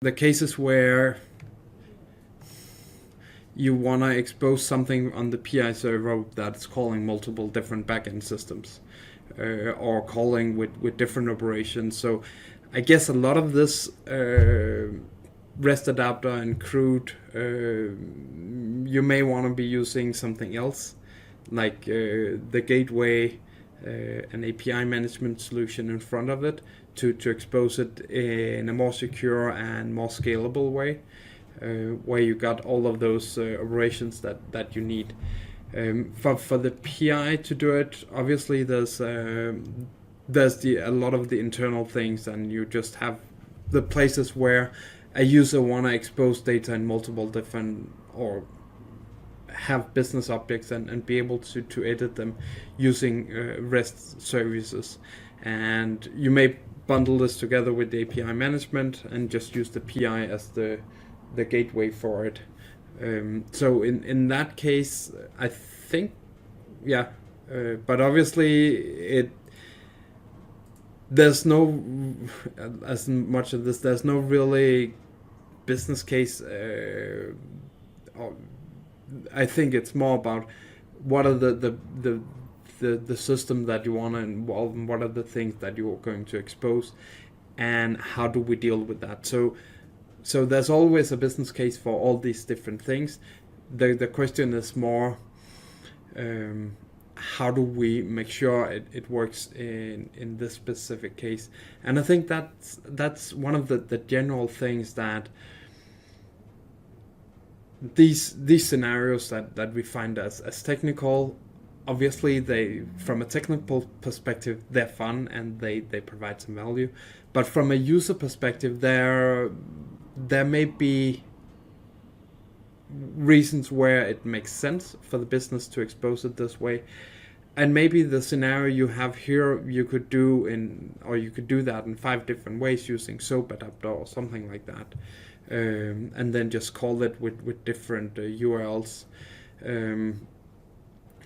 the cases where you want to expose something on the PI server that's calling multiple different backend systems, or calling with different operations. So I guess a lot of this REST adapter and CRUD, you may want to be using something else, like the gateway, an API management solution in front of it to expose it in a more secure and more scalable way, where you got all of those operations that you need. For the PI to do it, obviously there's a lot of the internal things, and you just have the places where a user wanna expose data in multiple different, or have business objects and be able to edit them using REST services. And you may bundle this together with the API management and just use the PI as the gateway for it. So in that case, I think, yeah. But obviously, there's no, as much of this, there's no really business case. I think it's more about what are the system that you want to involve, and what are the things that you're going to expose, and how do we deal with that. So there's always a business case for all these different things. The question is more, how do we make sure it works in this specific case? And I think that's one of the general things that these scenarios that we find as technical, obviously they, from a technical perspective, they're fun and they provide some value. But from a user perspective, there may be reasons where it makes sense for the business to expose it this way. And maybe the scenario you have here, you could do that in 5 different ways using SOAP adapter or something like that. And then just call it with different URLs.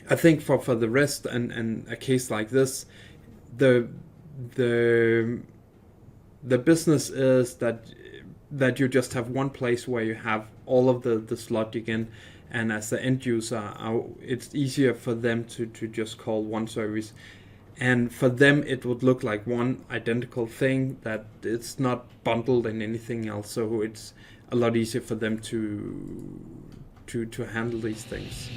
I think for the rest and a case like this, the business is that you just have one place where you have all of this logic in, and as the end user, it's easier for them to just call one service. And for them, it would look like one identical thing, that it's not bundled in anything else. So it's a lot easier for them to handle these things.